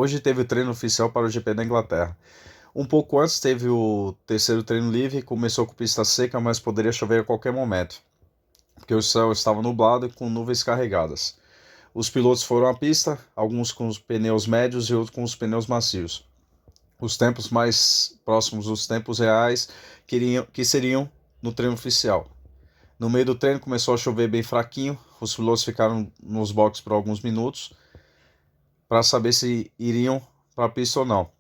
Hoje teve o treino oficial para o GP da Inglaterra. Um pouco antes teve o terceiro treino livre, começou com pista seca, mas poderia chover a qualquer momento, porque o céu estava nublado e com nuvens carregadas. Os pilotos foram à pista, alguns com os pneus médios e outros com os pneus macios. Os tempos mais próximos dos tempos reais que seriam no treino oficial. No meio do treino começou a chover bem fraquinho, os pilotos ficaram nos boxes por alguns minutos para saber se iriam para a pista ou não.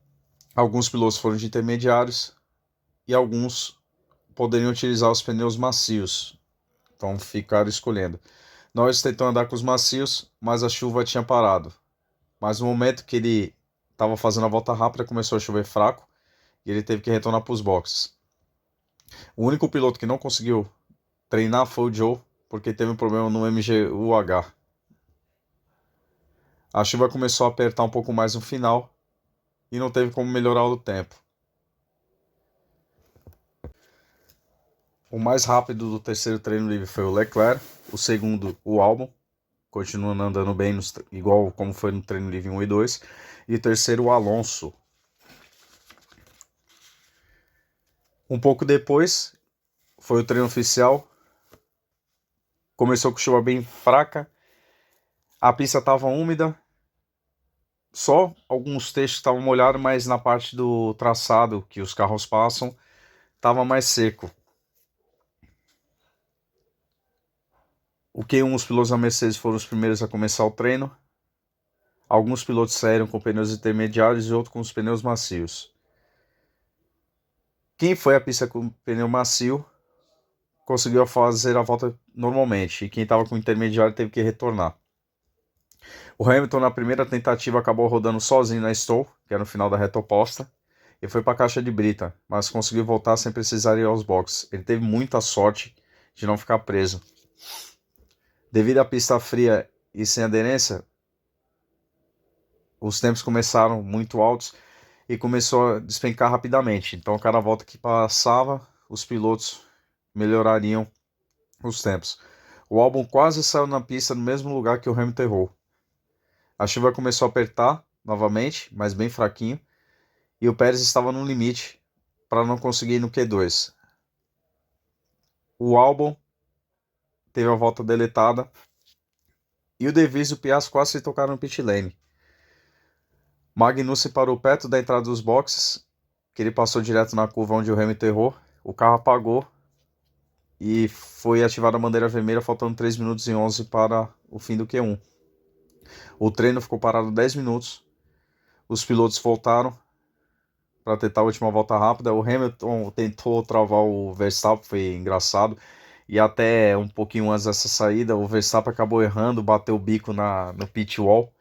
Alguns pilotos foram de intermediários e alguns poderiam utilizar os pneus macios, então ficaram escolhendo. Nós tentamos andar com os macios, mas a chuva tinha parado. Mas no momento que ele estava fazendo a volta rápida, começou a chover fraco e ele teve que retornar para os boxes. O único piloto que não conseguiu treinar foi o Joe, porque teve um problema no MGUH. A chuva começou a apertar um pouco mais no final e não teve como melhorar o tempo. O mais rápido do terceiro treino livre foi o Leclerc, o segundo o Albon, continuando andando bem, igual como foi no treino livre 1 e 2, e o terceiro o Alonso. Um pouco depois foi o treino oficial, começou com chuva bem fraca, a pista estava úmida, só alguns trechos estavam molhados, mas na parte do traçado que os carros passam estava mais seco. O Q1, os pilotos da Mercedes foram os primeiros a começar o treino. Alguns pilotos saíram com pneus intermediários e outros com os pneus macios. Quem foi à pista com pneu macio conseguiu fazer a volta normalmente, e quem estava com intermediário teve que retornar. O Hamilton, na primeira tentativa, acabou rodando sozinho na Stowe, que era no final da reta oposta, e foi para a caixa de brita, mas conseguiu voltar sem precisar ir aos boxes. Ele teve muita sorte de não ficar preso. Devido à pista fria e sem aderência, os tempos começaram muito altos e começou a despencar rapidamente. Então, cada volta que passava, os pilotos melhorariam os tempos. O Albon quase saiu na pista no mesmo lugar que o Hamilton errou. A chuva começou a apertar novamente, mas bem fraquinho, e o Pérez estava no limite para não conseguir ir no Q2. O Albon teve a volta deletada e o De Vries e o Piastri quase se tocaram no pit lane. Magnussen parou perto da entrada dos boxes, que ele passou direto na curva onde o Hamilton errou. O carro apagou e foi ativada a bandeira vermelha, faltando 3 minutos e 11 para o fim do Q1. O treino ficou parado 10 minutos. Os pilotos voltaram para tentar a última volta rápida. O Hamilton tentou travar o Verstappen, foi engraçado. E até um pouquinho antes dessa saída, o Verstappen acabou errando, bateu o bico no pit wall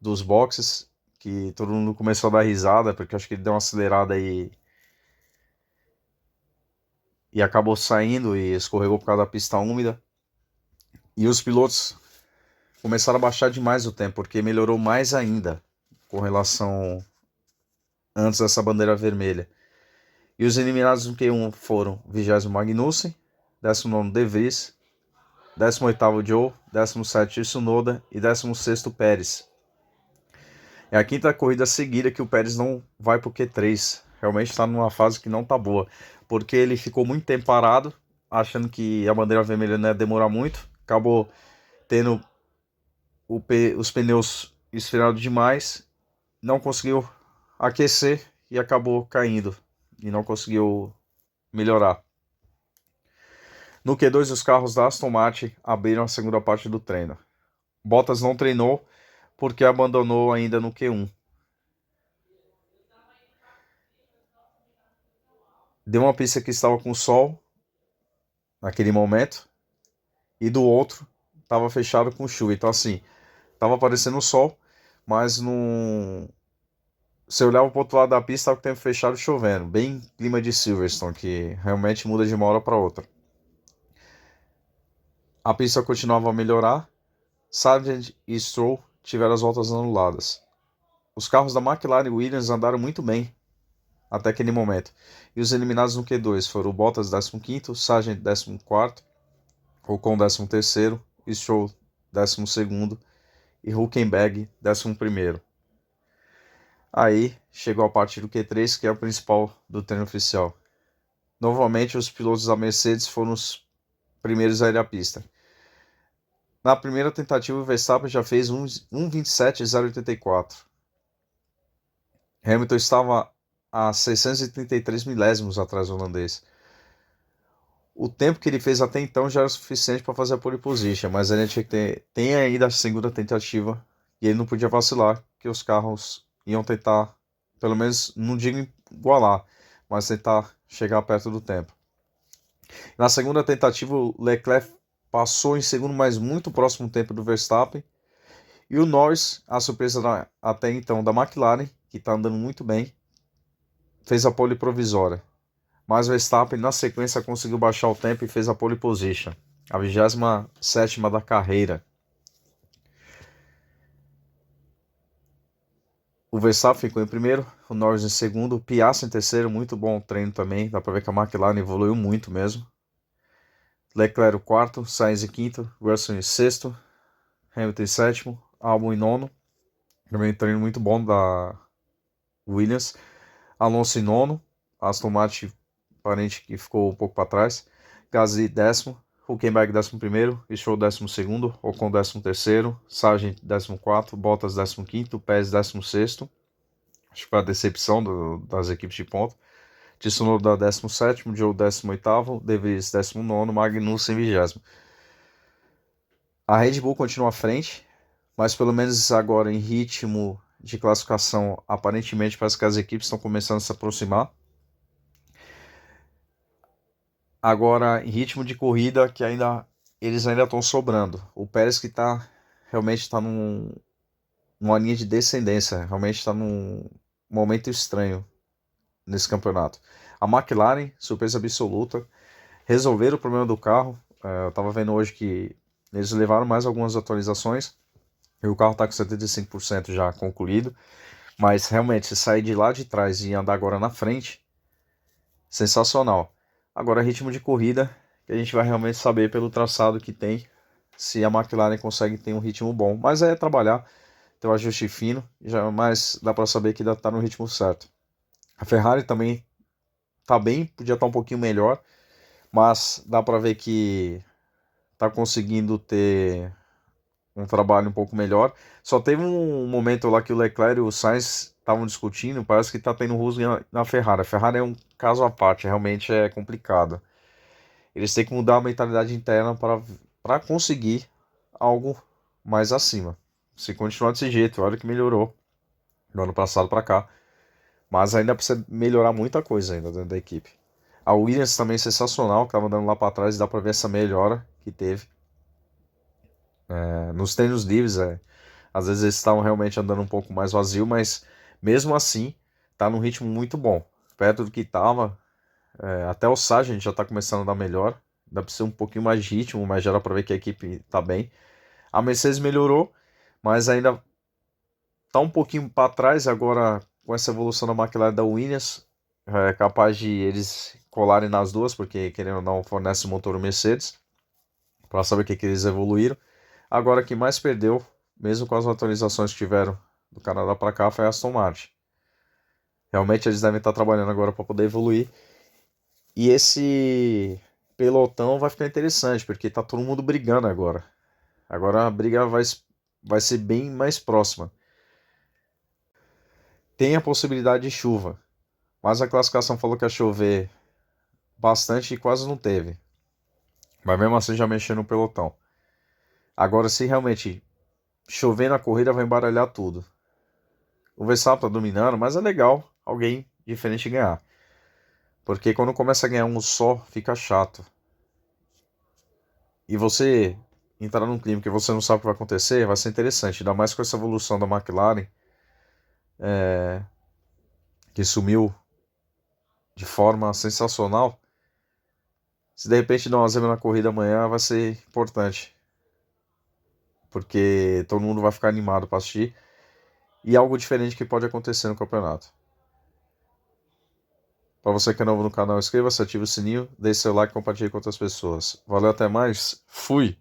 dos boxes, que todo mundo começou a dar risada, porque acho que ele deu uma acelerada e acabou saindo e escorregou por causa da pista úmida. E os pilotos começaram a baixar demais o tempo, porque melhorou mais ainda com relação antes dessa bandeira vermelha. E os eliminados no Q1 foram 20º Magnussen, 19º De Vries, 18º Joe, 17º Tsunoda e 16º Pérez. É a quinta corrida seguida que o Pérez não vai para o Q3. Realmente está numa fase que não está boa, porque ele ficou muito tempo parado, achando que a bandeira vermelha não ia demorar muito. Acabou tendo os pneus esfriados demais, não conseguiu aquecer e acabou caindo e não conseguiu melhorar. No Q2, os carros da Aston Martin abriram a segunda parte do treino. Bottas não treinou porque abandonou ainda no Q1. Deu uma pista que estava com sol naquele momento e do outro estava fechado com chuva. Então assim, estava aparecendo o sol, mas não... Se eu olhava para o outro lado da pista, estava com o tempo fechado chovendo. Bem clima de Silverstone, que realmente muda de uma hora para outra. A pista continuava a melhorar. Sargent e Stroll tiveram as voltas anuladas. Os carros da McLaren e Williams andaram muito bem até aquele momento. E os eliminados no Q2 foram o Bottas 15º, Sargent 14º, Ocon 13º, Stroll 12º e Hülkenberg 11º. Aí chegou a parte do Q3, que é o principal do treino oficial. Novamente, os pilotos da Mercedes foram os primeiros a ir à pista. Na primeira tentativa, o Verstappen já fez 1:27.084. Hamilton estava a 633 milésimos atrás do holandês. O tempo que ele fez até então já era suficiente para fazer a pole position, mas ele tinha que tem ainda a segunda tentativa e ele não podia vacilar, que os carros iam tentar, pelo menos não digo igualar, mas tentar chegar perto do tempo. Na segunda tentativa, o Leclerc passou em segundo, mas muito próximo tempo do Verstappen. E o Norris, a surpresa até então da McLaren, que está andando muito bem, fez a pole provisória. Mas o Verstappen, na sequência, conseguiu baixar o tempo e fez a pole position, a 27ª da carreira. O Verstappen ficou em primeiro, o Norris em segundo, o Piastri em terceiro, muito bom treino também, dá para ver que a McLaren evoluiu muito mesmo. Leclerc em quarto, Sainz em quinto, Russell em sexto, Hamilton em sétimo, Albon em nono, também um treino muito bom da Williams. Alonso em nono, Aston Martin parente que ficou um pouco para trás, Gasly décimo, Hülkenberg 11º, Stroll 12º, Ocon 13º, Sargent 14º, Bottas 15º, Pérez 16º, acho que foi a decepção das equipes de ponta, Tsunoda 17º, Zhou 18º, De Vries 19º, Magnussen 20º. A Red Bull continua à frente, mas pelo menos agora em ritmo de classificação, aparentemente parece que as equipes estão começando a se aproximar. Agora, em ritmo de corrida, que eles ainda estão sobrando. O Pérez que realmente está numa linha de descendência, realmente está num momento estranho nesse campeonato. A McLaren, surpresa absoluta, resolveram o problema do carro. Eu estava vendo hoje que eles levaram mais algumas atualizações e o carro está com 75% já concluído. Mas realmente, se sair de lá de trás e andar agora na frente, sensacional. Agora, ritmo de corrida, que a gente vai realmente saber pelo traçado que tem, se a McLaren consegue ter um ritmo bom. Mas é trabalhar, ter um ajuste fino, mas dá para saber que ainda está no ritmo certo. A Ferrari também está bem, podia estar um pouquinho melhor, mas dá para ver que está conseguindo ter um trabalho um pouco melhor. Só teve um momento lá que o Leclerc e o Sainz estavam discutindo, parece que está tendo rusga na Ferrari. A Ferrari é um caso à parte, realmente é complicado. Eles têm que mudar a mentalidade interna para conseguir algo mais acima. Se continuar desse jeito, olha que melhorou do ano passado para cá. Mas ainda precisa melhorar muita coisa ainda dentro da equipe. A Williams também é sensacional, que estava andando lá para trás, e dá para ver essa melhora que teve. Nos treinos livres, às vezes eles estavam realmente andando um pouco mais vazio, mas mesmo assim, tá num ritmo muito bom. Perto do que estava, até o Sargent já está começando a dar melhor. Dá para ser um pouquinho mais de ritmo, mas já dá para ver que a equipe está bem. A Mercedes melhorou, mas ainda está um pouquinho para trás. Agora, com essa evolução da McLaren e da Williams, é capaz de eles colarem nas duas, porque querendo ou não, fornece o motor Mercedes, para saber o que eles evoluíram. Agora, quem mais perdeu, mesmo com as atualizações que tiveram do Canadá para cá, foi a Aston Martin. Realmente eles devem estar trabalhando agora para poder evoluir. E esse pelotão vai ficar interessante, porque tá todo mundo brigando agora. Agora a briga vai ser bem mais próxima. Tem a possibilidade de chuva, mas a classificação falou que ia chover bastante e quase não teve. Mas mesmo assim já mexeu no pelotão. Agora, se realmente chover na corrida, vai embaralhar tudo. O Verstappen tá dominando, mas é legal alguém diferente ganhar. Porque quando começa a ganhar um só, fica chato. E você entrar num clima que você não sabe o que vai acontecer, vai ser interessante. Ainda mais com essa evolução da McLaren, que sumiu de forma sensacional. Se de repente dar uma zebra na corrida amanhã, vai ser importante. Porque todo mundo vai ficar animado para assistir. E algo diferente que pode acontecer no campeonato. Para você que é novo no canal, inscreva-se, ative o sininho, deixe seu like e compartilhe com outras pessoas. Valeu, até mais. Fui!